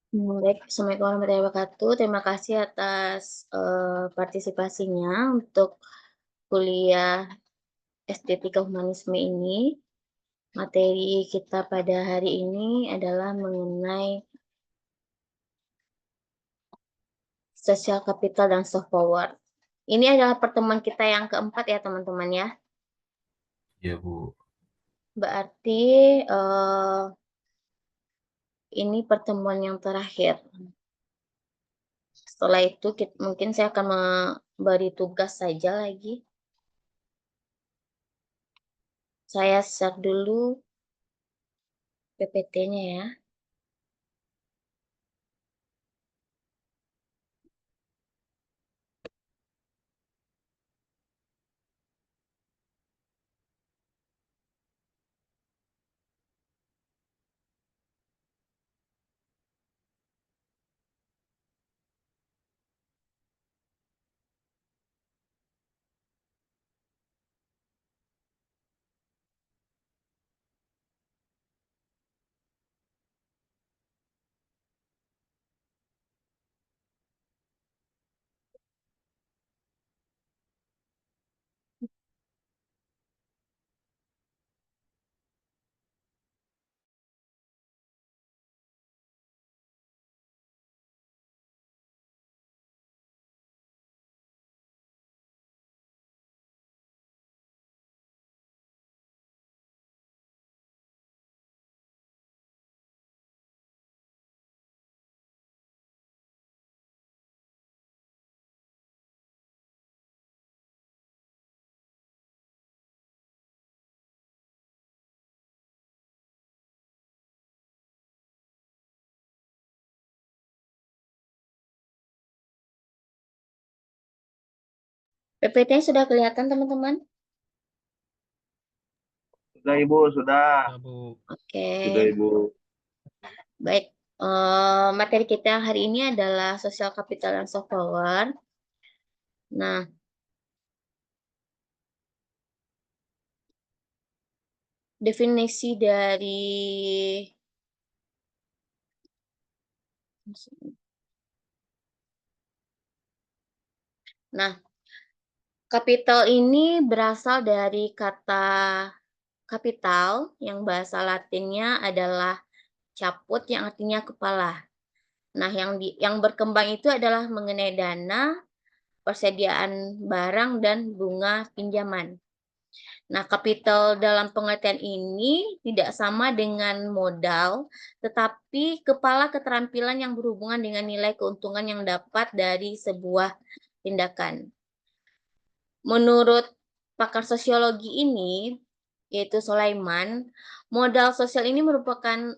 Baik, Assalamualaikum warahmatullahi wabarakatuh. Terima kasih atas partisipasinya untuk kuliah Estetika Humanisme ini. Materi kita pada hari ini adalah mengenai social capital dan soft power. Ini adalah pertemuan kita yang keempat ya teman-teman ya. Ya, Bu. Berarti ini pertemuan yang terakhir. Setelah itu mungkin saya akan memberi tugas saja lagi. Saya share dulu PPT-nya ya. PPT-nya sudah kelihatan teman-teman? Sudah Ibu, sudah. Ya, Bu. Oke, Sudah Ibu. baik. Materi kita hari ini adalah social capital dan soft power. Nah, definisi dari Nah, kapital ini berasal dari kata kapital yang bahasa Latinnya adalah caput yang artinya kepala. Nah, yang berkembang itu adalah mengenai dana, persediaan barang dan bunga pinjaman. Nah, kapital dalam pengertian ini tidak sama dengan modal, tetapi kepala keterampilan yang berhubungan dengan nilai keuntungan yang dapat dari sebuah tindakan. Menurut pakar sosiologi ini, yaitu Sulaiman, modal sosial ini merupakan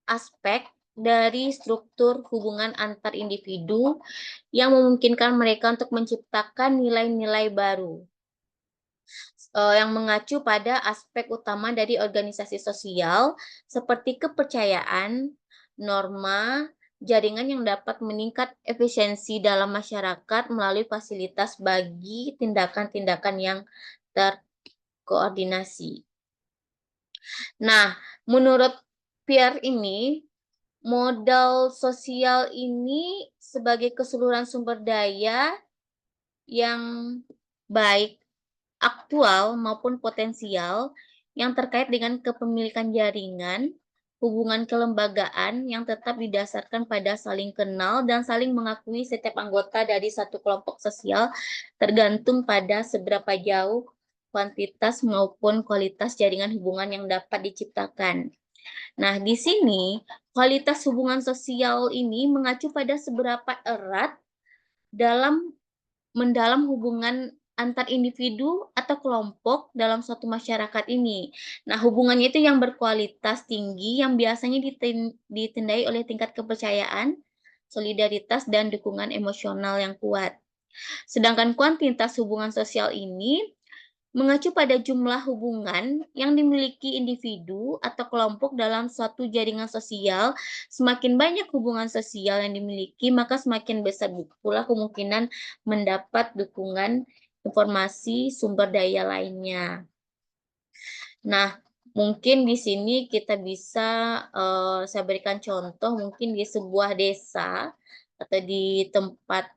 aspek dari struktur hubungan antar individu yang memungkinkan mereka untuk menciptakan nilai-nilai baru yang mengacu pada aspek utama dari organisasi sosial seperti kepercayaan, norma, jaringan yang dapat meningkat efisiensi dalam masyarakat melalui fasilitas bagi tindakan-tindakan yang terkoordinasi. Nah, menurut Pierre ini, modal sosial ini sebagai keseluruhan sumber daya yang baik aktual maupun potensial yang terkait dengan kepemilikan jaringan, hubungan kelembagaan yang tetap didasarkan pada saling kenal dan saling mengakui setiap anggota dari satu kelompok sosial tergantung pada seberapa jauh kuantitas maupun kualitas jaringan hubungan yang dapat diciptakan. Nah, di sini kualitas hubungan sosial ini mengacu pada seberapa erat dalam mendalam hubungan antar individu atau kelompok dalam suatu masyarakat ini. Nah, hubungannya itu yang berkualitas tinggi yang biasanya ditandai oleh tingkat kepercayaan, solidaritas, dan dukungan emosional yang kuat. Sedangkan kuantitas hubungan sosial ini mengacu pada jumlah hubungan yang dimiliki individu atau kelompok dalam suatu jaringan sosial. Semakin banyak hubungan sosial yang dimiliki, maka semakin besar pula kemungkinan mendapat dukungan informasi sumber daya lainnya. Nah, Mungkin di sini kita bisa, saya berikan contoh mungkin di sebuah desa atau di tempat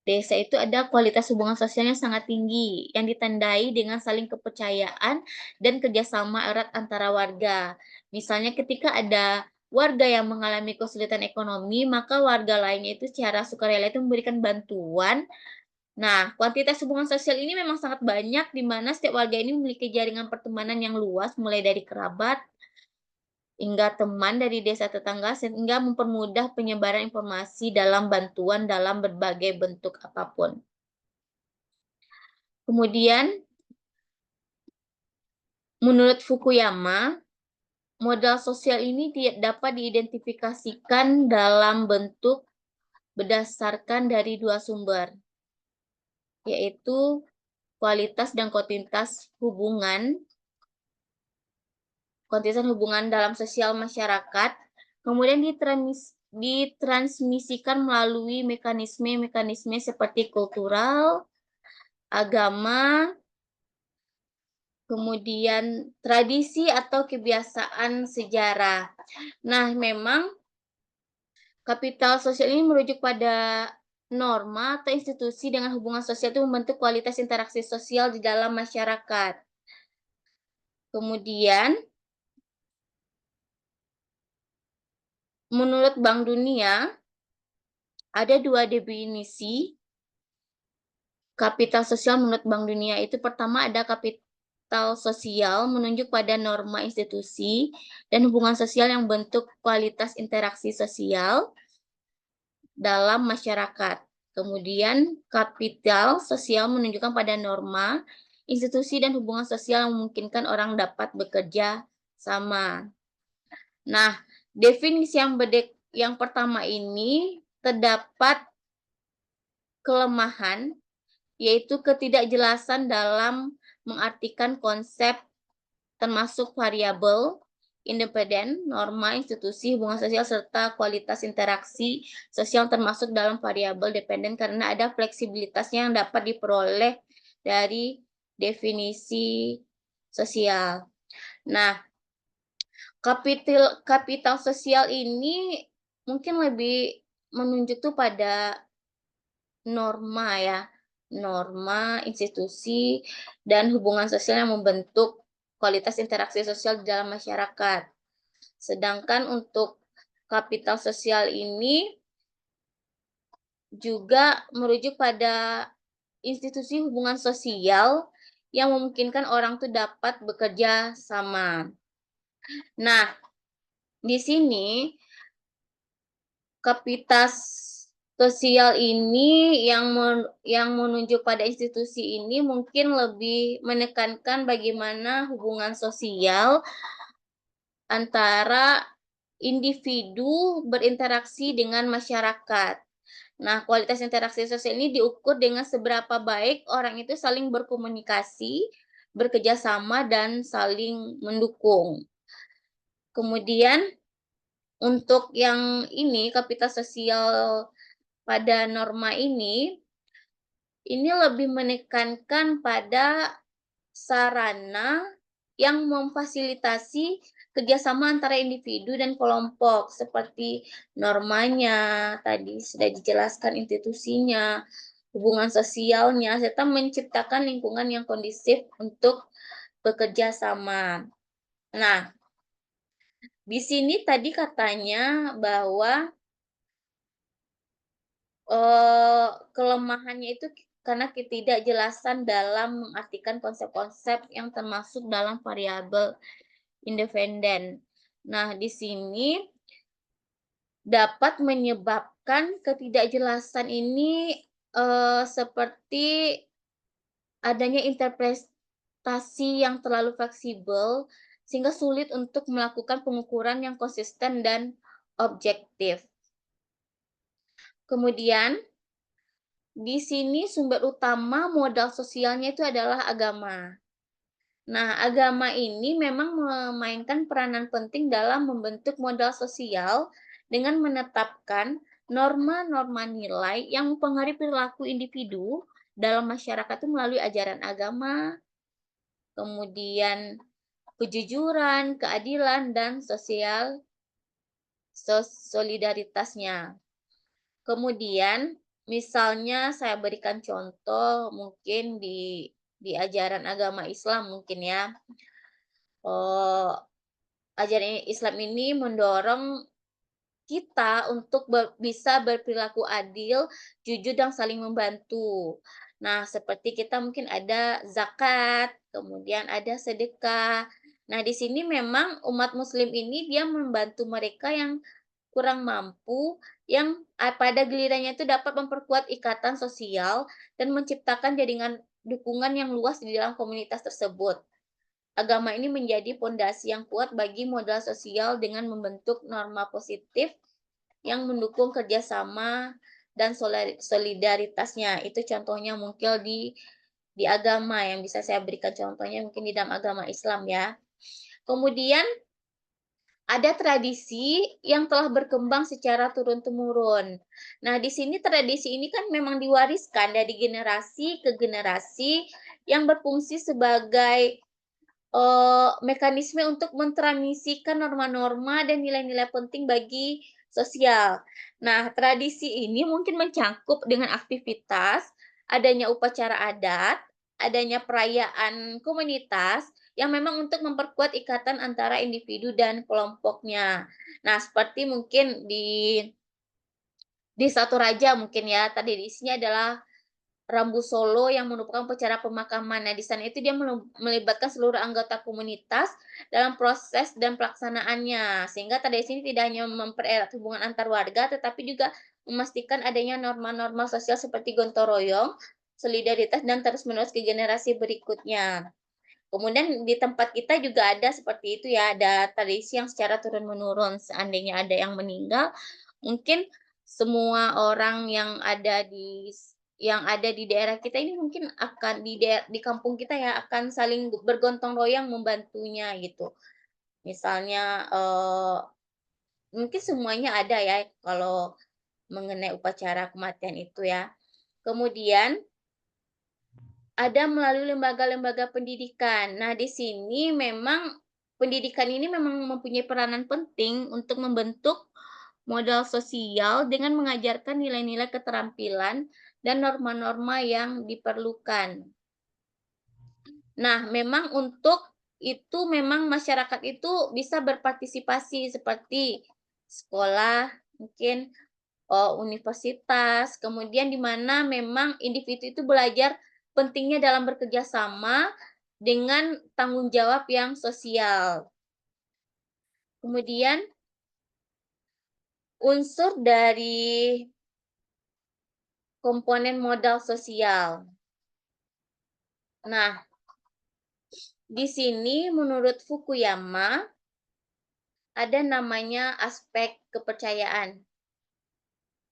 desa itu ada kualitas hubungan sosialnya sangat tinggi, yang ditandai dengan saling kepercayaan dan kerjasama erat antara warga. Misalnya ketika ada warga yang mengalami kesulitan ekonomi, maka warga lainnya itu secara sukarela itu memberikan bantuan. Nah, kuantitas hubungan sosial ini memang sangat banyak, di mana setiap warga ini memiliki jaringan pertemanan yang luas, mulai dari kerabat hingga teman dari desa tetangga, sehingga mempermudah penyebaran informasi dalam bantuan dalam berbagai bentuk apapun. Kemudian, menurut Fukuyama, modal sosial ini dapat diidentifikasikan dalam bentuk berdasarkan dari dua sumber, yaitu kualitas dan kuantitas hubungan dalam sosial masyarakat, kemudian ditransmisikan melalui mekanisme-mekanisme seperti kultural, agama, kemudian tradisi atau kebiasaan sejarah. Nah, memang kapital sosial ini merujuk pada norma atau institusi dengan hubungan sosial itu membentuk kualitas interaksi sosial di dalam masyarakat. Kemudian, menurut Bank Dunia, ada dua definisi kapital sosial menurut Bank Dunia. Itu pertama ada kapital sosial menunjuk pada norma institusi dan hubungan sosial yang bentuk kualitas interaksi sosial dalam masyarakat. Kemudian kapital sosial menunjukkan pada norma, institusi dan hubungan sosial yang memungkinkan orang dapat bekerja sama. Nah, definisi yang pertama ini terdapat kelemahan, yaitu ketidakjelasan dalam mengartikan konsep termasuk variabel, independen, norma, institusi, hubungan sosial, serta kualitas interaksi sosial termasuk dalam variabel dependen karena ada fleksibilitasnya yang dapat diperoleh dari definisi sosial. Nah, kapital sosial ini mungkin lebih menunjuk tuh pada norma ya, norma, institusi, dan hubungan sosial yang membentuk kualitas interaksi sosial di dalam masyarakat. Sedangkan untuk kapital sosial ini juga merujuk pada institusi hubungan sosial yang memungkinkan orang tuh dapat bekerja sama. Nah, di sini kapital sosial ini yang menunjuk pada institusi ini mungkin lebih menekankan bagaimana hubungan sosial antara individu berinteraksi dengan masyarakat. Nah, kualitas interaksi sosial ini diukur dengan seberapa baik orang itu saling berkomunikasi, bekerja sama, dan saling mendukung. Kemudian, untuk yang ini, kapital sosial pada norma ini lebih menekankan pada sarana yang memfasilitasi kerjasama antara individu dan kelompok, seperti normanya, tadi sudah dijelaskan institusinya, hubungan sosialnya, serta menciptakan lingkungan yang kondusif untuk bekerja sama. Nah, di sini tadi katanya bahwa kelemahannya itu karena ketidakjelasan dalam mengartikan konsep-konsep yang termasuk dalam variabel independen. Nah, di sini dapat menyebabkan ketidakjelasan ini seperti adanya interpretasi yang terlalu fleksibel sehingga sulit untuk melakukan pengukuran yang konsisten dan objektif. Kemudian, di sini sumber utama modal sosialnya itu adalah agama. Nah, agama ini memang memainkan peranan penting dalam membentuk modal sosial dengan menetapkan norma-norma nilai yang mempengaruhi perilaku individu dalam masyarakat itu melalui ajaran agama, kemudian kejujuran, keadilan, dan solidaritasnya. Kemudian, misalnya saya berikan contoh mungkin di ajaran agama Islam mungkin ya. Oh, ajaran Islam ini mendorong kita untuk bisa berperilaku adil, jujur, dan saling membantu. Nah, seperti kita mungkin ada zakat, kemudian ada sedekah. Nah, di sini memang umat muslim ini dia membantu mereka yang kurang mampu, yang pada gilirannya itu dapat memperkuat ikatan sosial dan menciptakan jaringan dukungan yang luas di dalam komunitas tersebut. Agama ini menjadi pondasi yang kuat bagi modal sosial dengan membentuk norma positif yang mendukung kerjasama dan solidaritasnya. Itu contohnya mungkin di agama yang bisa saya berikan contohnya mungkin di dalam agama Islam ya. Kemudian ada tradisi yang telah berkembang secara turun-temurun. Nah, di sini tradisi ini kan memang diwariskan dari generasi ke generasi yang berfungsi sebagai mekanisme untuk mentransmisikan norma-norma dan nilai-nilai penting bagi sosial. Nah, tradisi ini mungkin mencangkup dengan aktivitas, adanya upacara adat, adanya perayaan komunitas yang memang untuk memperkuat ikatan antara individu dan kelompoknya. Nah, seperti mungkin di Satu Raja mungkin ya, tadi isinya adalah Rambu Solo yang merupakan upacara pemakaman. Nah, di sana itu dia melibatkan seluruh anggota komunitas dalam proses dan pelaksanaannya. Sehingga tradisi ini tidak hanya mempererat hubungan antar warga, tetapi juga memastikan adanya norma-norma sosial seperti gotong royong, solidaritas, dan terus-menerus ke generasi berikutnya. Kemudian di tempat kita juga ada seperti itu ya, ada tradisi yang secara turun-menurun. Seandainya ada yang meninggal, mungkin semua orang yang ada di daerah kita ini mungkin akan di kampung kita ya akan saling bergontong royong membantunya gitu. Misalnya mungkin semuanya ada ya kalau mengenai upacara kematian itu ya. Kemudian ada melalui lembaga-lembaga pendidikan. Nah, di sini memang pendidikan ini memang mempunyai peranan penting untuk membentuk modal sosial dengan mengajarkan nilai-nilai keterampilan dan norma-norma yang diperlukan. Nah, memang untuk itu memang masyarakat itu bisa berpartisipasi seperti sekolah, mungkin universitas, kemudian di mana memang individu itu belajar pentingnya dalam bekerja sama dengan tanggung jawab yang sosial. Kemudian unsur dari komponen modal sosial. Nah, di sini menurut Fukuyama ada namanya aspek kepercayaan.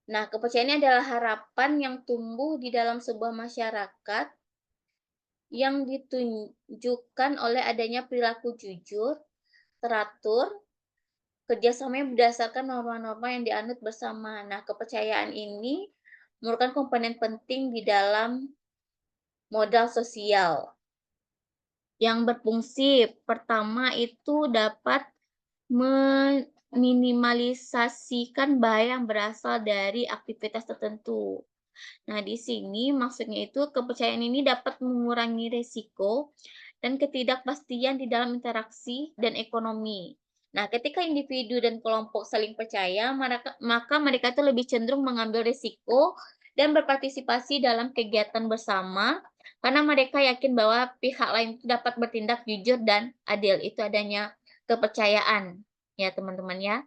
Nah, kepercayaan ini adalah harapan yang tumbuh di dalam sebuah masyarakat yang ditunjukkan oleh adanya perilaku jujur, teratur, kerjasama yang berdasarkan norma-norma yang dianut bersama. Nah, kepercayaan ini merupakan komponen penting di dalam modal sosial yang berfungsi. Pertama itu dapat meminimalisasikan bahaya yang berasal dari aktivitas tertentu. Nah, di sini maksudnya itu kepercayaan ini dapat mengurangi risiko dan ketidakpastian di dalam interaksi dan ekonomi. Nah, ketika individu dan kelompok saling percaya, maka mereka itu lebih cenderung mengambil risiko dan berpartisipasi dalam kegiatan bersama karena mereka yakin bahwa pihak lain itu dapat bertindak jujur dan adil. Itu adanya kepercayaan ya, teman-teman ya.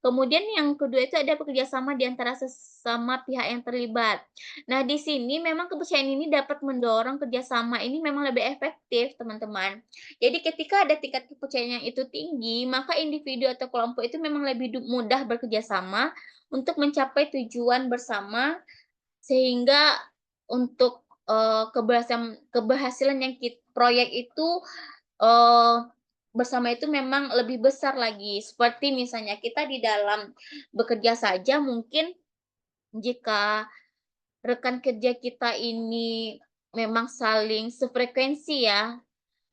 Kemudian yang kedua itu ada bekerjasama di antara sesama pihak yang terlibat. Nah, di sini memang kepercayaan ini dapat mendorong kerjasama ini memang lebih efektif, teman-teman. Jadi ketika ada tingkat kepercayaan yang itu tinggi, maka individu atau kelompok itu memang lebih mudah bekerjasama untuk mencapai tujuan bersama, sehingga untuk keberhasilan yang proyek itu eh, bersama itu memang lebih besar lagi. Seperti misalnya kita di dalam bekerja saja mungkin jika rekan kerja kita ini memang saling sefrekuensi ya,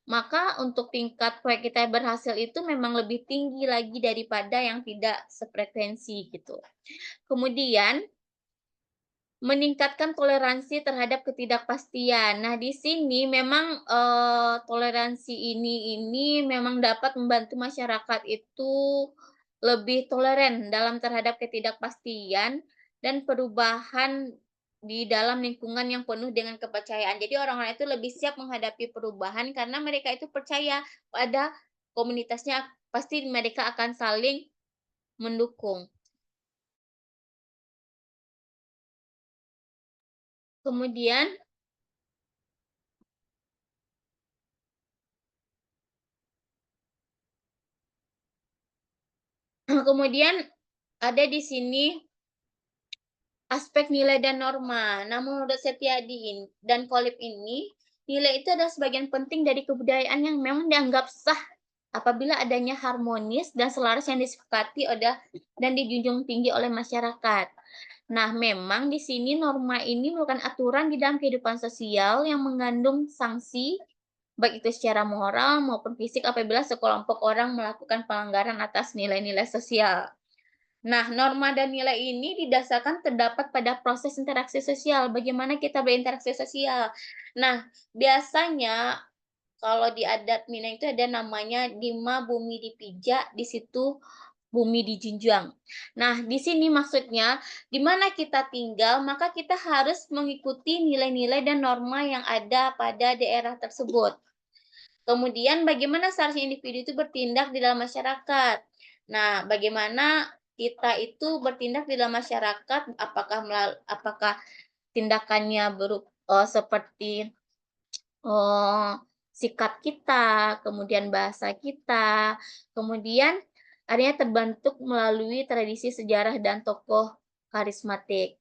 maka untuk tingkat proyek kita berhasil itu memang lebih tinggi lagi daripada yang tidak sefrekuensi gitu. Kemudian meningkatkan toleransi terhadap ketidakpastian. Nah, di sini memang, toleransi ini memang dapat membantu masyarakat itu lebih toleran dalam terhadap ketidakpastian dan perubahan di dalam lingkungan yang penuh dengan kepercayaan. Jadi orang-orang itu lebih siap menghadapi perubahan karena mereka itu percaya pada komunitasnya, pasti mereka akan saling mendukung. Kemudian kemudian ada di sini aspek nilai dan norma. Nah, menurut Setiadi dan Kolib ini, nilai itu adalah sebagian penting dari kebudayaan yang memang dianggap sah apabila adanya harmonis dan selaras yang disepakati dan dijunjung tinggi oleh masyarakat. Nah, memang di sini norma ini merupakan aturan di dalam kehidupan sosial yang mengandung sanksi, baik itu secara moral maupun fisik apabila sekelompok orang melakukan pelanggaran atas nilai-nilai sosial. Nah, norma dan nilai ini didasarkan terdapat pada proses interaksi sosial, bagaimana kita berinteraksi sosial. Nah, biasanya kalau di adat Minang itu ada namanya "Dima bumi dipijak, di situ bumi dijunjang". Nah, di sini maksudnya, di mana kita tinggal, maka kita harus mengikuti nilai-nilai dan norma yang ada pada daerah tersebut. Kemudian bagaimana seharusnya individu itu bertindak di dalam masyarakat. Nah, bagaimana kita itu bertindak di dalam masyarakat, apakah tindakannya seperti, eee, sikap kita, kemudian bahasa kita, kemudian adanya terbentuk melalui tradisi sejarah dan tokoh karismatik.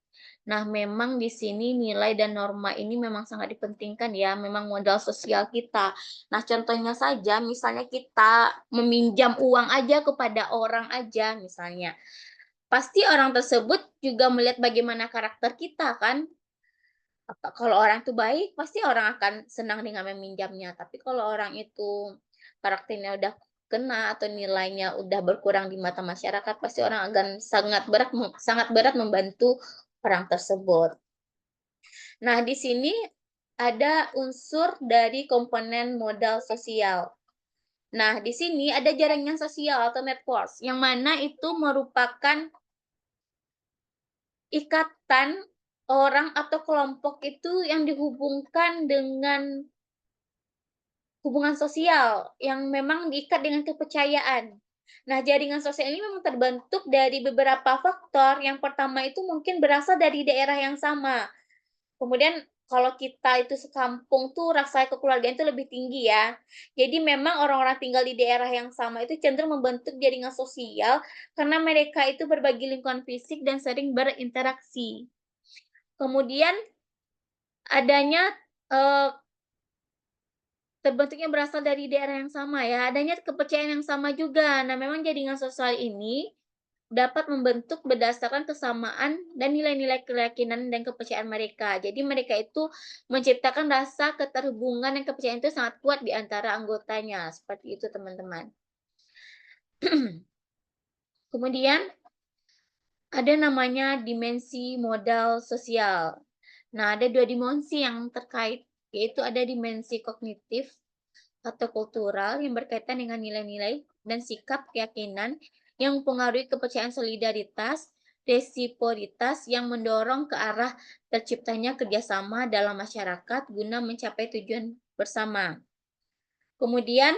Nah, memang di sini nilai dan norma ini memang sangat dipentingkan ya, memang modal sosial kita. Nah, contohnya saja misalnya kita meminjam uang aja kepada orang aja misalnya, pasti orang tersebut juga melihat bagaimana karakter kita kan. Kalau orang itu baik, pasti orang akan senang dengan meminjamnya, tapi kalau orang itu karakternya udah kena atau nilainya udah berkurang di mata masyarakat, pasti orang akan sangat berat membantu orang tersebut. Nah, di sini ada unsur dari komponen modal sosial. Nah, di sini ada jaringan sosial atau networks, yang mana itu merupakan ikatan orang atau kelompok itu yang dihubungkan dengan hubungan sosial yang memang diikat dengan kepercayaan. Nah, jaringan sosial ini memang terbentuk dari beberapa faktor. Yang pertama itu mungkin berasal dari daerah yang sama. Kemudian kalau kita itu sekampung tuh rasa kekeluargaan itu lebih tinggi ya. Jadi memang orang-orang tinggal di daerah yang sama itu cenderung membentuk jaringan sosial karena mereka itu berbagi lingkungan fisik dan sering berinteraksi. Kemudian adanya, eee, terbentuknya berasal dari daerah yang sama ya, adanya kepercayaan yang sama juga. Nah, memang jaringan sosial ini dapat membentuk berdasarkan kesamaan dan nilai-nilai keyakinan dan kepercayaan mereka. Jadi mereka itu menciptakan rasa keterhubungan dan kepercayaan itu sangat kuat di antara anggotanya, seperti itu teman-teman. Kemudian ada namanya dimensi modal sosial. Nah, ada 2 dimensi yang terkait, yaitu ada dimensi kognitif atau kultural yang berkaitan dengan nilai-nilai dan sikap keyakinan yang mempengaruhi kepercayaan solidaritas, resiprositas yang mendorong ke arah terciptanya kerjasama dalam masyarakat guna mencapai tujuan bersama. Kemudian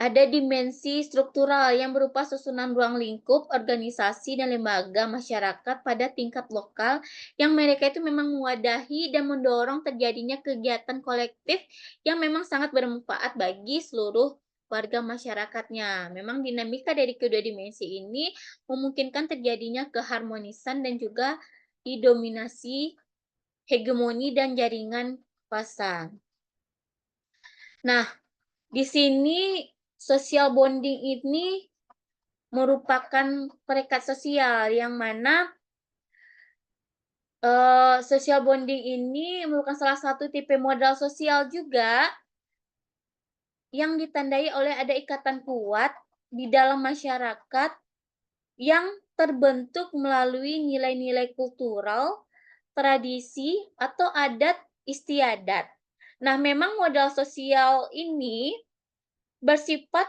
ada dimensi struktural yang berupa susunan ruang lingkup, organisasi, dan lembaga masyarakat pada tingkat lokal yang mereka itu memang mewadahi dan mendorong terjadinya kegiatan kolektif yang memang sangat bermanfaat bagi seluruh warga masyarakatnya. Memang dinamika dari kedua dimensi ini memungkinkan terjadinya keharmonisan dan juga didominasi hegemoni dan jaringan kuasa. Nah, di sini social bonding ini merupakan perekat sosial yang mana, social bonding ini merupakan salah satu tipe modal sosial juga yang ditandai oleh ada ikatan kuat di dalam masyarakat yang terbentuk melalui nilai-nilai kultural, tradisi, atau adat istiadat. Nah, memang modal sosial ini bersifat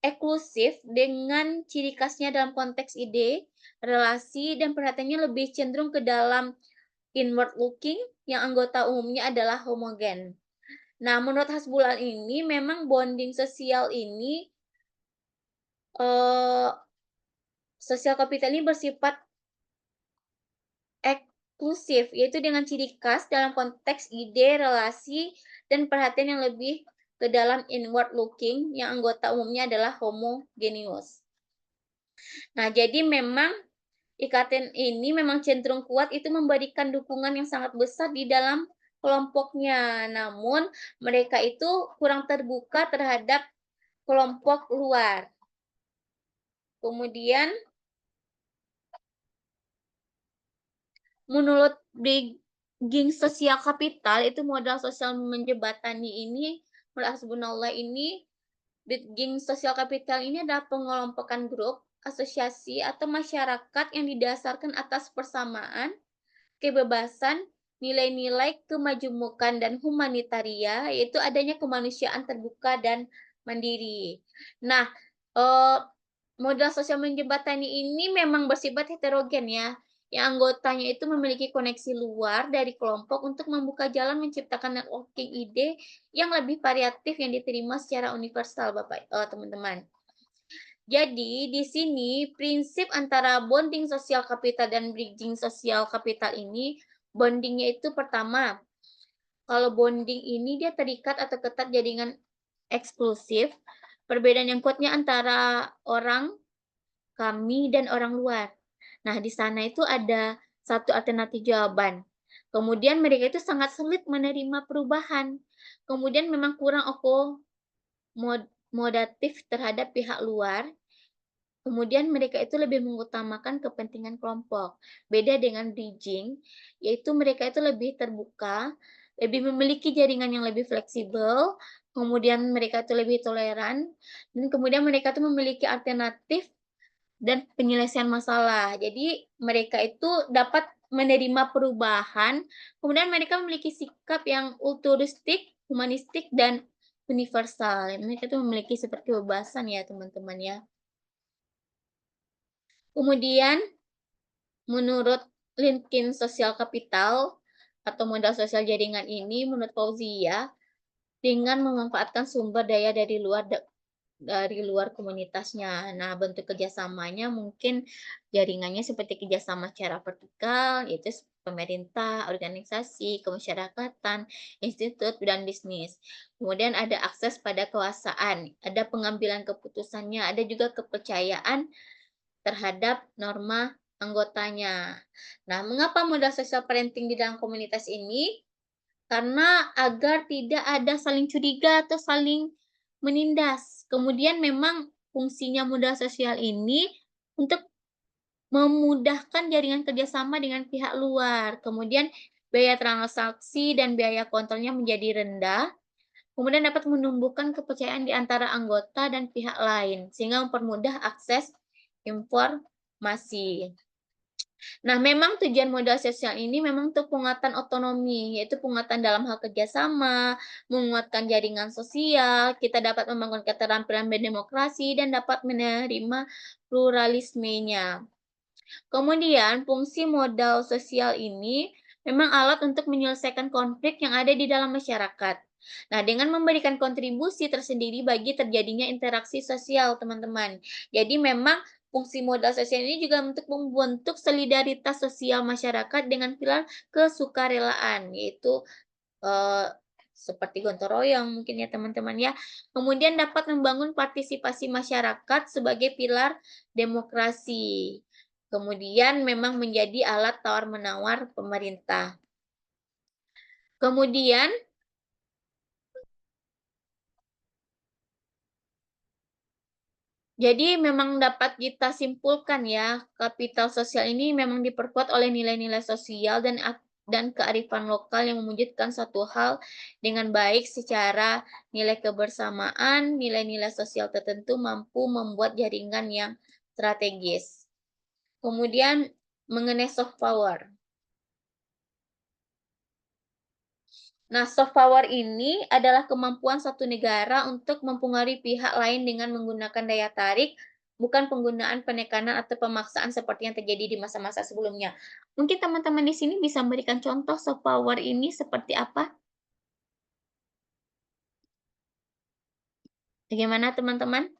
eksklusif dengan ciri khasnya dalam konteks ide, relasi, dan perhatiannya lebih cenderung ke dalam inward looking yang anggota umumnya adalah homogen. Nah, menurut Hasbulan ini memang bonding sosial ini eh, sosial kapital ini bersifat eksklusif, yaitu dengan ciri khas dalam konteks ide, relasi, dan perhatian yang lebih ke dalam inward looking yang anggota umumnya adalah homogeneous. Nah, jadi memang ikatan ini memang cenderung kuat itu memberikan dukungan yang sangat besar di dalam kelompoknya. Namun, mereka itu kurang terbuka terhadap kelompok luar. Kemudian, menurut Bridging Sosial Kapital, itu modal sosial menjembatani ini, menurut Hasbunallah ini, Bridging Sosial Kapital ini adalah pengelompokan grup, asosiasi, atau masyarakat yang didasarkan atas persamaan, kebebasan, nilai-nilai kemajemukan dan humanitaria, yaitu adanya kemanusiaan terbuka dan mandiri. Nah, modal sosial menjembatani ini memang bersifat heterogen ya, yang anggotanya itu memiliki koneksi luar dari kelompok untuk membuka jalan menciptakan networking ide yang lebih variatif yang diterima secara universal, Bapak, teman-teman. Jadi, di sini prinsip antara bonding sosial kapital dan bridging sosial kapital ini, bondingnya itu pertama, kalau bonding ini dia terikat atau ketat jaringan eksklusif, perbedaan yang kuatnya antara orang, kami, dan orang luar. Nah, di sana itu ada satu alternatif jawaban. Kemudian mereka itu sangat sulit menerima perubahan. Kemudian memang kurang akomodatif terhadap pihak luar. Kemudian mereka itu lebih mengutamakan kepentingan kelompok. Beda dengan bridging, yaitu mereka itu lebih terbuka, lebih memiliki jaringan yang lebih fleksibel, kemudian mereka itu lebih toleran, dan kemudian mereka itu memiliki alternatif dan penyelesaian masalah. Jadi mereka itu dapat menerima perubahan, kemudian mereka memiliki sikap yang altruistik, humanistik, dan universal. Mereka itu memiliki seperti kebebasan ya teman-teman ya. Kemudian, menurut Linkin Sosial Kapital atau modal sosial jaringan ini, menurut Fauzia, dengan memanfaatkan sumber daya dari luar komunitasnya. Nah, bentuk kerjasamanya mungkin jaringannya seperti kerjasama secara vertikal, yaitu pemerintah, organisasi, kemasyarakatan, institut, dan bisnis. Kemudian ada akses pada kekuasaan, ada pengambilan keputusannya, ada juga kepercayaan terhadap norma anggotanya. Nah, mengapa modal social parenting di dalam komunitas ini? Karena agar tidak ada saling curiga atau saling menindas. Kemudian memang fungsinya modal sosial ini untuk memudahkan jaringan kerjasama dengan pihak luar. Kemudian biaya transaksi dan biaya kontrolnya menjadi rendah. Kemudian dapat menumbuhkan kepercayaan di antara anggota dan pihak lain, sehingga mempermudah akses informasi. Nah, memang tujuan modal sosial ini memang untuk penguatan otonomi, yaitu penguatan dalam hal kerjasama, menguatkan jaringan sosial, kita dapat membangun keterampilan berdemokrasi, dan dapat menerima pluralismenya. Kemudian, fungsi modal sosial ini memang alat untuk menyelesaikan konflik yang ada di dalam masyarakat. Nah, dengan memberikan kontribusi tersendiri bagi terjadinya interaksi sosial, teman-teman. Jadi memang fungsi modal sosial ini juga untuk membentuk solidaritas sosial masyarakat dengan pilar kesukarelaan, yaitu eh, seperti gotong royong mungkin ya teman-teman ya. Kemudian dapat membangun partisipasi masyarakat sebagai pilar demokrasi. Kemudian memang menjadi alat tawar-menawar pemerintah. Kemudian jadi memang dapat kita simpulkan ya, kapital sosial ini memang diperkuat oleh nilai-nilai sosial dan dan kearifan lokal yang mewujudkan suatu hal dengan baik secara nilai kebersamaan, nilai-nilai sosial tertentu mampu membuat jaringan yang strategis. Kemudian mengenai soft power. Nah, soft power ini adalah kemampuan satu negara untuk mempengaruhi pihak lain dengan menggunakan daya tarik, bukan penggunaan penekanan atau pemaksaan seperti yang terjadi di masa-masa sebelumnya. Mungkin teman-teman di sini bisa memberikan contoh soft power ini seperti apa? Bagaimana teman-teman?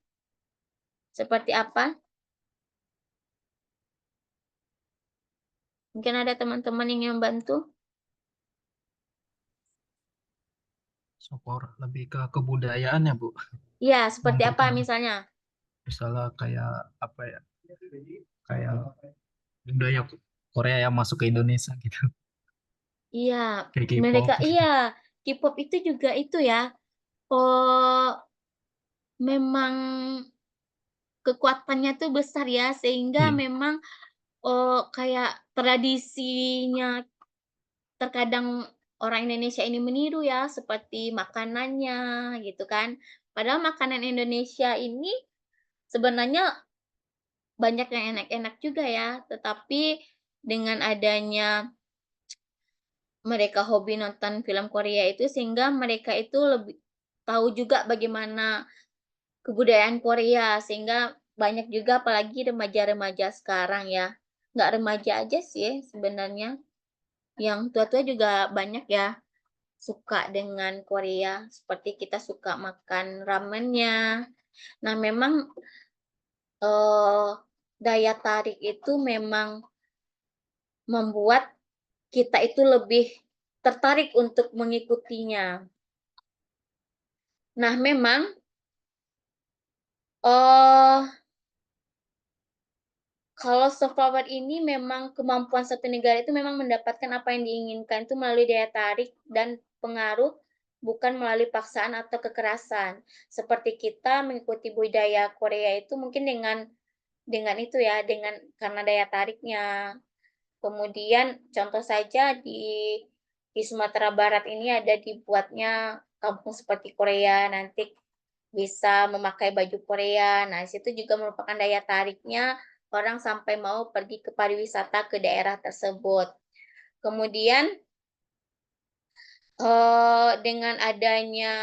Seperti apa? Mungkin ada teman-teman yang ingin membantu? Support lebih ke kebudayaan ya, Bu. Iya, seperti apa Memperkenalkan. misalnya? Misalnya kayak apa ya? Kayak budaya Korea yang masuk ke Indonesia gitu. Iya, Kayak K-pop mereka gitu. iya, K-pop itu juga itu ya. Oh, memang kekuatannya tuh besar ya, sehingga Iya. memang, kayak tradisinya terkadang orang Indonesia ini meniru ya, seperti makanannya gitu kan. Padahal makanan Indonesia ini sebenarnya banyak yang enak-enak juga ya, tetapi dengan adanya mereka hobi nonton film Korea itu sehingga mereka itu lebih tahu juga bagaimana kebudayaan Korea, sehingga banyak juga apalagi remaja-remaja sekarang ya, nggak remaja aja sih sebenarnya, yang tua-tua juga banyak ya, suka dengan Korea, seperti kita suka makan ramennya. Nah memang, eee, daya tarik itu memang membuat kita itu lebih tertarik untuk mengikutinya. Nah memang, eee kalau soft power ini memang kemampuan satu negara itu memang mendapatkan apa yang diinginkan itu melalui daya tarik dan pengaruh, bukan melalui paksaan atau kekerasan. Seperti kita mengikuti budaya Korea itu mungkin dengan itu ya, dengan karena daya tariknya. Kemudian contoh saja di Sumatera Barat ini ada dibuatnya kampung seperti Korea, nanti bisa memakai baju Korea. Nah, situ juga merupakan daya tariknya orang sampai mau pergi ke pariwisata ke daerah tersebut. Kemudian, dengan adanya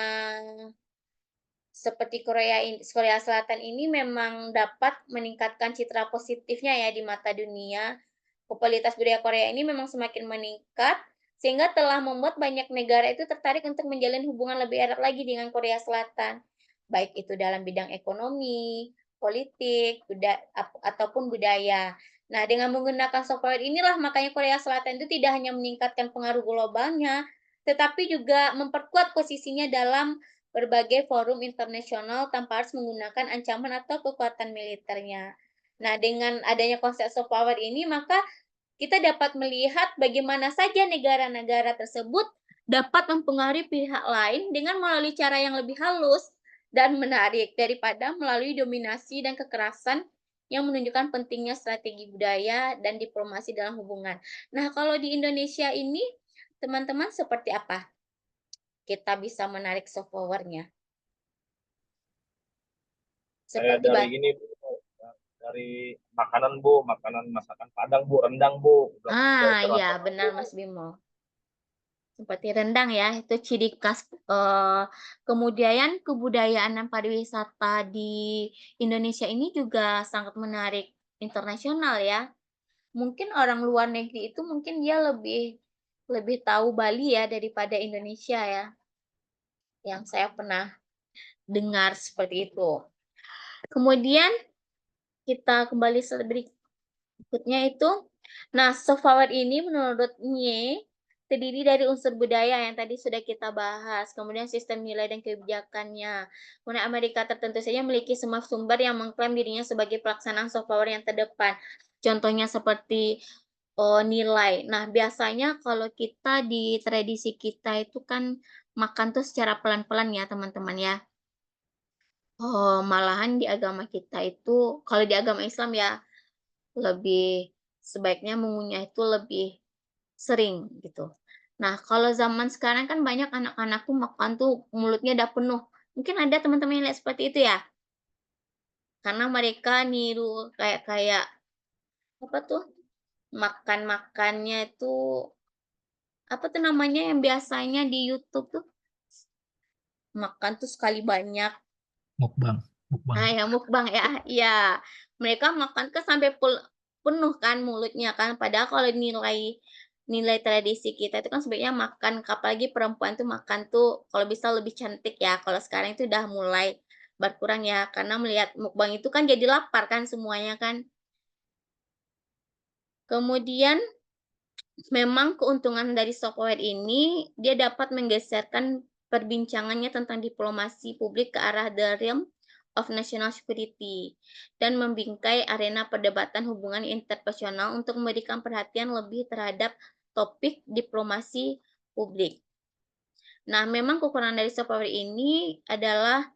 seperti Korea Selatan ini memang dapat meningkatkan citra positifnya ya di mata dunia. Popularitas budaya Korea ini memang semakin meningkat, sehingga telah membuat banyak negara itu tertarik untuk menjalin hubungan lebih erat lagi dengan Korea Selatan, baik itu dalam bidang ekonomi, politik, ataupun budaya. Nah, dengan menggunakan soft power inilah makanya Korea Selatan itu tidak hanya meningkatkan pengaruh globalnya, tetapi juga memperkuat posisinya dalam berbagai forum internasional tanpa harus menggunakan ancaman atau kekuatan militernya. Nah, dengan adanya konsep soft power ini, maka kita dapat melihat bagaimana saja negara-negara tersebut dapat mempengaruhi pihak lain dengan melalui cara yang lebih halus dan menarik daripada melalui dominasi dan kekerasan yang menunjukkan pentingnya strategi budaya dan diplomasi dalam hubungan. Nah, kalau di Indonesia ini, teman-teman seperti apa kita bisa menarik soft power-nya? Kayak Seperti dari ini Bu, dari makanan Bu, makanan masakan Padang Bu, rendang Bu, udah iya internasional benar Bu. Mas Bimo. Seperti rendang ya, itu ciri khas, kemudian kebudayaan dan pariwisata di Indonesia ini juga sangat menarik internasional ya. Mungkin orang luar negeri itu mungkin dia lebih lebih tahu Bali ya daripada Indonesia ya, yang saya pernah dengar seperti itu. Kemudian kita kembali berikutnya itu, nah soft power ini menurut Nye, terdiri dari unsur budaya yang tadi sudah kita bahas, kemudian sistem nilai dan kebijakannya. Kemudian Amerika tertentu saja memiliki semua sumber yang mengklaim dirinya sebagai pelaksanaan soft power yang terdepan. Contohnya seperti, nilai. Nah, biasanya kalau kita di tradisi kita itu kan makan tuh secara pelan-pelan ya teman-teman ya. Malahan di agama kita itu kalau di agama Islam ya lebih sebaiknya mengunyah itu lebih sering gitu. Nah, kalau zaman sekarang kan banyak anak-anak tuh makan tuh mulutnya udah penuh. Mungkin ada teman-teman yang lihat seperti itu ya? Karena mereka niru kayak kayak apa tuh, makan-makannya itu, apa tuh namanya yang biasanya di YouTube tuh, makan tuh sekali banyak. Mukbang, mukbang. Ya mukbang ya, iya. Mereka makan kan sampai penuh kan mulutnya kan, padahal kalau nilai nilai tradisi kita itu kan sebenarnya makan, apalagi perempuan tuh makan tuh kalau bisa lebih cantik ya, kalau sekarang itu udah mulai berkurang ya, karena melihat mukbang itu kan jadi lapar kan semuanya kan. Kemudian memang keuntungan dari software ini, dia dapat menggeserkan perbincangannya tentang diplomasi publik ke arah the realm of national security dan membingkai arena perdebatan hubungan internasional untuk memberikan perhatian lebih terhadap topik diplomasi publik. Nah, memang kekurangan dari software ini adalah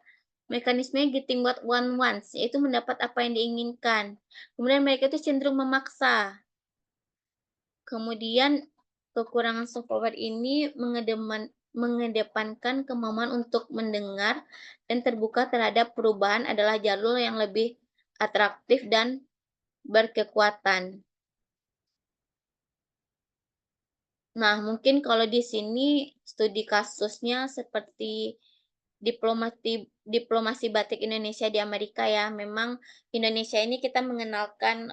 mekanisme getting what one wants, yaitu mendapat apa yang diinginkan. Kemudian mereka itu cenderung memaksa. Kemudian kekurangan software ini mengedepankan kemampuan untuk mendengar dan terbuka terhadap perubahan adalah jalur yang lebih atraktif dan berkekuatan. Nah, mungkin kalau di sini studi kasusnya seperti diplomasi batik Indonesia di Amerika ya. Memang Indonesia ini kita mengenalkan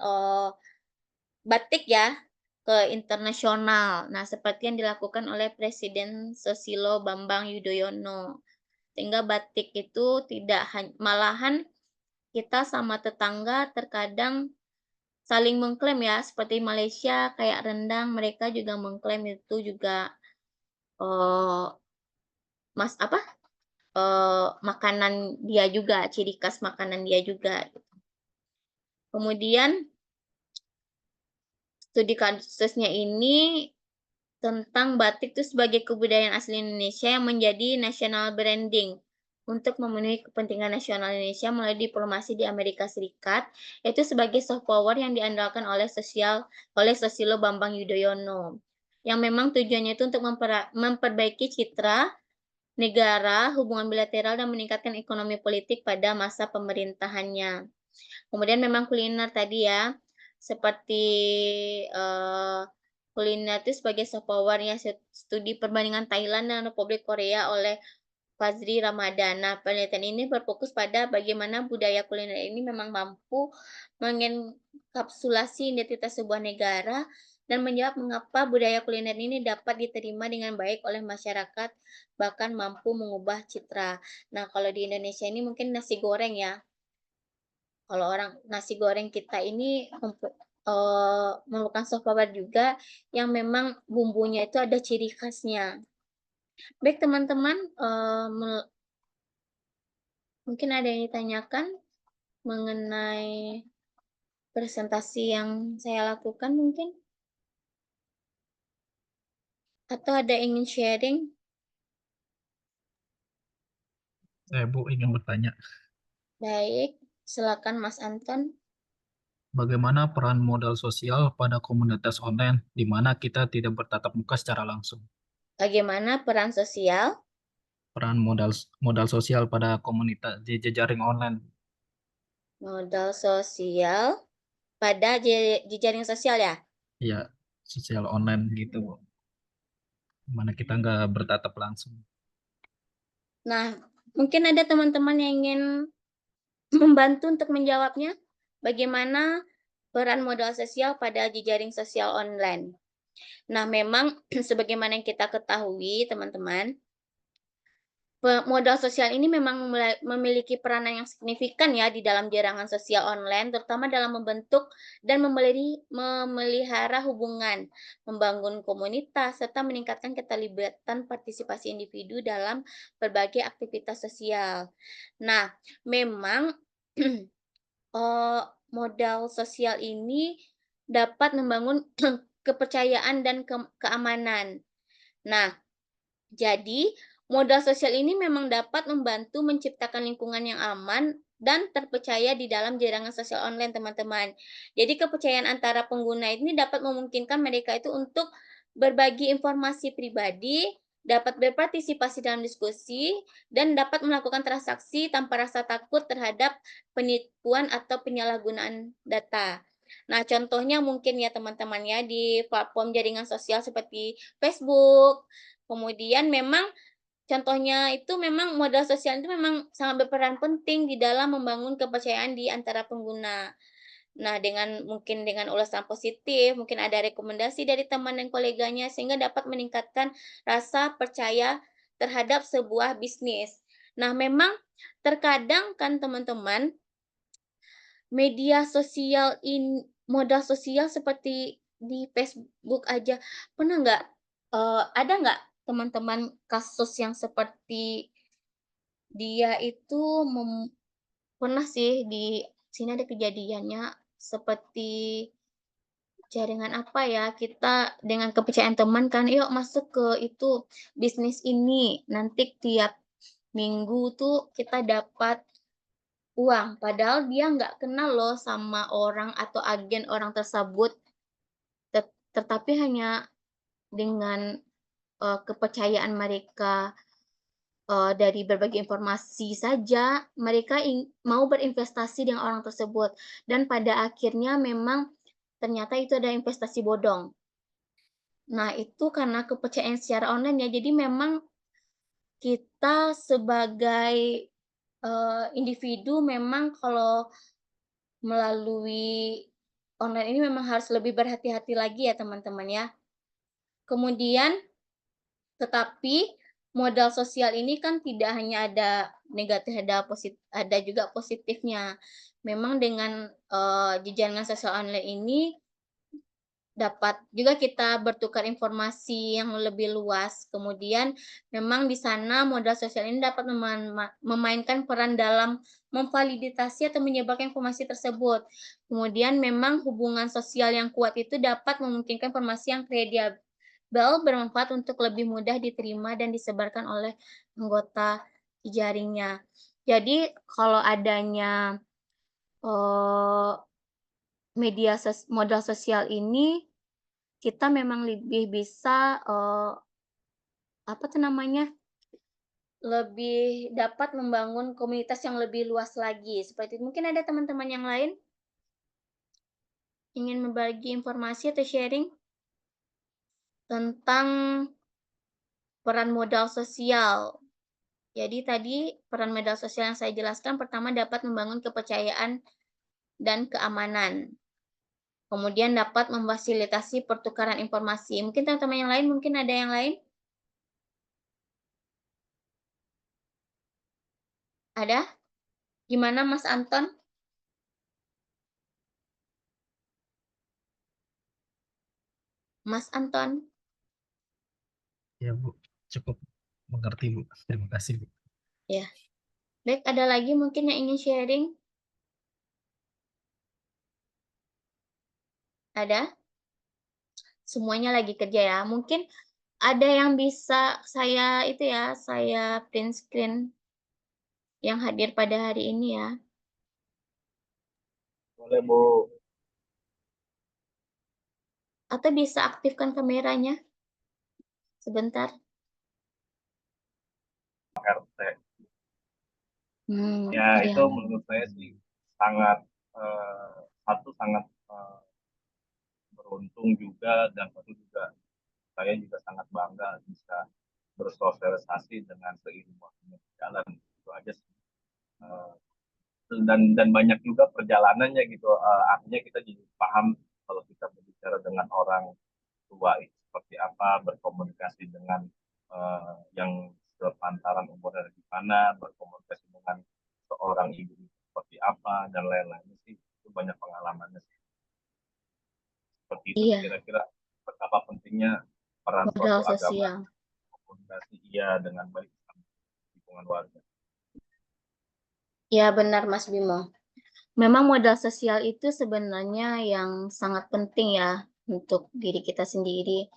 batik ya ke internasional. Nah, seperti yang dilakukan oleh Presiden Susilo Bambang Yudhoyono. Sehingga batik itu tidak malahan kita sama tetangga terkadang saling mengklaim ya, seperti Malaysia kayak rendang mereka juga mengklaim itu juga eh mas apa? Makanan dia juga, ciri khas makanan dia juga. Kemudian studi kasusnya ini tentang batik itu sebagai kebudayaan asli Indonesia yang menjadi national branding untuk memenuhi kepentingan nasional Indonesia melalui diplomasi di Amerika Serikat, yaitu sebagai soft power yang diandalkan oleh Susilo Bambang Yudhoyono, yang memang tujuannya itu untuk memperbaiki citra negara, hubungan bilateral, dan meningkatkan ekonomi politik pada masa pemerintahannya. Kemudian memang kuliner tadi ya, seperti kuliner itu sebagai soft power ya, studi perbandingan Thailand dan Republik Korea oleh Fazri Ramadhan. Nah, penelitian ini berfokus pada bagaimana budaya kuliner ini memang mampu mengenkapsulasi identitas sebuah negara dan menjawab mengapa budaya kuliner ini dapat diterima dengan baik oleh masyarakat, bahkan mampu mengubah citra. Nah, kalau di Indonesia ini mungkin nasi goreng ya. Kalau orang nasi goreng kita ini merupakan soft power juga yang memang bumbunya itu ada ciri khasnya. Baik teman-teman, mungkin ada yang ditanyakan mengenai presentasi yang saya lakukan mungkin? Atau ada yang ingin sharing? Saya Bu ingin bertanya, Baik, silakan Mas Anton. bagaimana peran modal sosial pada komunitas online di mana kita tidak bertatap muka secara langsung? Bagaimana peran sosial? Peran modal modal sosial pada komunitas di jejaring online. Modal sosial pada jejaring sosial ya? Ya, sosial online gitu, Bu. Mana kita nggak bertatap langsung. Nah, mungkin ada teman-teman yang ingin membantu untuk menjawabnya. Bagaimana peran modal sosial pada jejaring sosial online? Nah, memang sebagaimana yang kita ketahui, teman-teman, modal sosial ini memang memiliki peranan yang signifikan ya di dalam jaringan sosial online, terutama dalam membentuk dan memelihara hubungan, membangun komunitas, serta meningkatkan keterlibatan partisipasi individu dalam berbagai aktivitas sosial. Nah, memang modal sosial ini dapat membangun kepercayaan dan keamanan. Nah, jadi modal sosial ini memang dapat membantu menciptakan lingkungan yang aman dan terpercaya di dalam jaringan sosial online, teman-teman. Jadi kepercayaan antara pengguna ini dapat memungkinkan mereka itu untuk berbagi informasi pribadi, dapat berpartisipasi dalam diskusi, dan dapat melakukan transaksi tanpa rasa takut terhadap penipuan atau penyalahgunaan data. Nah, contohnya mungkin ya teman-teman ya di platform jaringan sosial seperti Facebook. Kemudian memang contohnya itu memang modal sosial itu memang sangat berperan penting di dalam membangun kepercayaan di antara pengguna. Nah, mungkin dengan ulasan positif, mungkin ada rekomendasi dari teman dan koleganya sehingga dapat meningkatkan rasa percaya terhadap sebuah bisnis. Nah, memang terkadang kan teman-teman, modal sosial seperti di Facebook aja, pernah nggak, ada nggak teman-teman kasus yang seperti dia itu pernah sih di sini ada kejadiannya seperti jaringan apa ya, kita dengan kepercayaan teman kan, "Yuk masuk ke itu, bisnis ini, nanti tiap minggu tuh kita dapat uang." Padahal dia nggak kenal loh sama orang atau agen orang tersebut, tetapi hanya dengan, kepercayaan mereka, dari berbagai informasi saja, mereka mau berinvestasi dengan orang tersebut dan pada akhirnya memang ternyata itu adalah investasi bodong. Nah, itu karena kepercayaan secara online ya, jadi memang kita sebagai, individu memang kalau melalui online ini memang harus lebih berhati-hati lagi ya teman-teman ya. Kemudian tetapi modal sosial ini kan tidak hanya ada negatif, ada juga positifnya. Memang dengan, jejaring sosial online ini dapat juga kita bertukar informasi yang lebih luas. Kemudian memang di sana modal sosial ini dapat memainkan peran dalam memvalidasi atau menyebarkan informasi tersebut. Kemudian memang hubungan sosial yang kuat itu dapat memungkinkan informasi yang kredibel bermanfaat untuk lebih mudah diterima dan disebarkan oleh anggota jaringnya. Jadi kalau adanya, eee modal sosial ini, kita memang lebih bisa, apa tuh namanya, lebih dapat membangun komunitas yang lebih luas lagi, seperti itu. Mungkin ada teman-teman yang lain ingin berbagi informasi atau sharing tentang peran modal sosial. Jadi tadi peran modal sosial yang saya jelaskan pertama dapat membangun kepercayaan dan keamanan. Kemudian dapat memfasilitasi pertukaran informasi. Mungkin teman-teman yang lain, mungkin ada yang lain? Ada? Gimana Mas Anton? Mas Anton? Ya, Bu. Cukup mengerti, Bu. Terima kasih, Bu. Ya. Baik, ada lagi mungkin yang ingin sharing? Ada? Semuanya lagi kerja ya. Mungkin ada yang bisa saya print screen yang hadir pada hari ini ya. Boleh, Bu. Atau bisa aktifkan kameranya sebentar. RT. Ya, Iya. itu menurut saya sih sangat sangat beruntung juga dan tentu juga saya juga sangat bangga bisa bersosialisasi dengan keilmuan jalan itu aja sih. Eh, dan banyak juga perjalanannya gitu. Artinya kita jadi paham kalau kita berbicara dengan orang tua itu seperti apa, berkomunikasi dengan yang sepantaran umur dari mana, berkomunikasi dengan seorang ibu seperti apa dan lain-lain sih itu banyak pengalamannya sih. Seperti itu Iya, kira-kira betapa pentingnya peran modal suatu agama sosial. komunikasi dengan baik sama lingkungan warga. Ya, benar Mas Bimo. Memang modal sosial itu sebenarnya yang sangat penting ya untuk diri kita sendiri.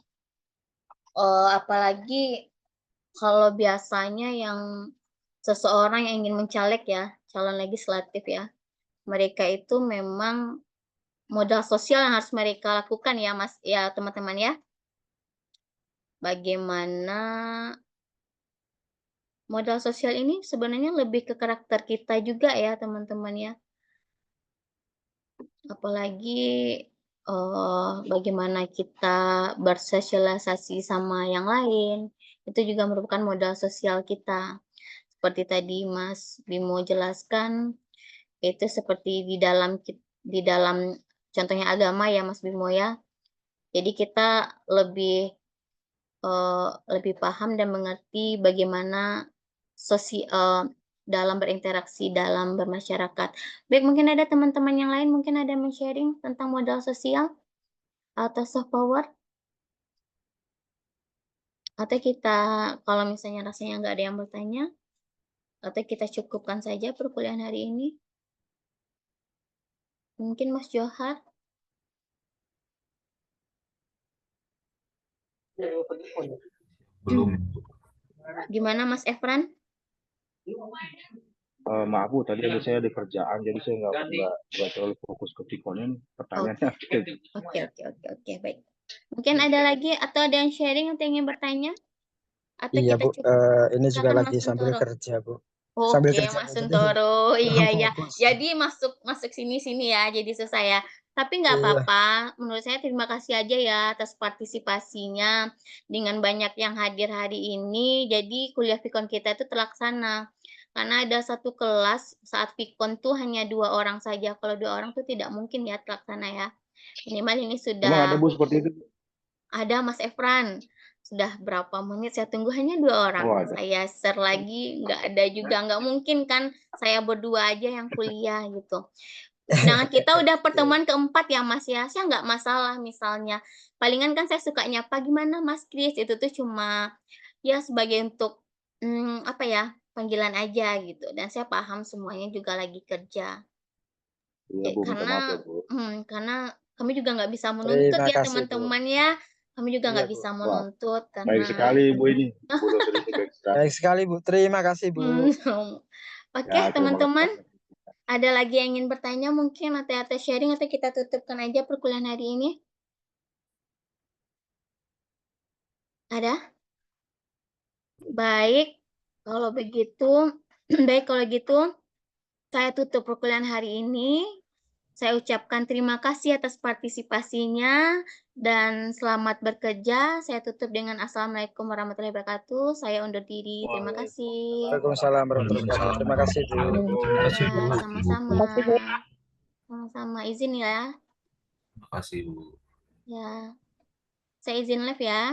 Apalagi kalau biasanya yang seseorang yang ingin mencalek ya, calon legislatif ya, mereka itu memang modal sosial yang harus mereka lakukan ya Mas ya teman-teman ya. bagaimana modal sosial ini sebenarnya lebih ke karakter kita juga ya, teman-teman ya. Apalagi, bagaimana kita bersosialisasi sama yang lain, itu juga merupakan modal sosial kita. Seperti tadi Mas Bimo jelaskan, itu seperti di dalam contohnya agama ya Mas Bimo ya. Jadi kita lebih paham dan mengerti bagaimana dalam berinteraksi dalam bermasyarakat. Baik, mungkin ada teman-teman yang lain mungkin ada men-sharing tentang modal sosial atau soft power? Atau kita kalau misalnya rasanya nggak ada yang bertanya, atau kita cukupkan saja perkuliahan hari ini? Mungkin Mas Johar? Belum. Gimana Mas Efran? Maaf Bu, tadi saya ada kerjaan, jadi saya nggak terlalu fokus ke Tikonnya. Pertanyaannya. Oke, baik. Mungkin ada lagi atau ada yang sharing atau ingin bertanya? Atau Iya kita Bu, cukup? ini juga Silakan lagi Mas sambil Suntoro. kerja Bu. Sambil Oke, kerja Mas jadi Suntoro. kurang Iya. fokus. Jadi masuk sini ya, jadi susah ya. Tapi nggak Iya. apa-apa. Menurut saya terima kasih aja ya atas partisipasinya. Dengan banyak yang hadir hari ini, jadi kuliah Vkon kita itu terlaksana. Karena ada satu kelas saat Vkon tuh hanya 2 orang saja. Kalau 2 orang tuh tidak mungkin ya terlaksana ya. Minimal ini Emang ada sudah Bu seperti itu? ada Mas Efran. Sudah berapa menit saya tunggu hanya 2 orang. Oh, ada. Saya share lagi nggak ada juga, nggak mungkin kan saya berdua aja yang kuliah gitu. Sedangkan kita udah pertemuan keempat ya Mas ya, saya nggak masalah misalnya. Palingan kan saya suka nyapa, "Gimana Mas Kris?" Itu tuh cuma ya sebagai untuk, apa ya, panggilan aja gitu. Dan saya paham semuanya juga lagi kerja. Iya Bu, minta maaf ya Bu. Karena kami juga nggak bisa menuntut Terima ya kasih Bu. teman-teman ya. Kami juga Iya nggak Bu. bisa Wah, menuntut baik karena sekali Bu ini. Bu dokter ini baik sekali. Baik sekali Bu, terima kasih Bu. Oke, Ya, terima teman-teman, kasih. ada lagi yang ingin bertanya mungkin atau sharing atau kita tutupkan aja perkuliahan hari ini? Ada? Baik, kalau begitu saya tutup perkuliahan hari ini. Saya ucapkan terima kasih atas partisipasinya dan selamat bekerja. Saya tutup dengan Assalamualaikum warahmatullahi wabarakatuh. Saya undur diri. Terima kasih. Waalaikumsalam warahmatullahi wabarakatuh. Terima kasih Bu. Terima kasih Bu. Ya, sama-sama. Sama-sama. Izin ya. Terima kasih Bu. Ya. Saya izin live ya.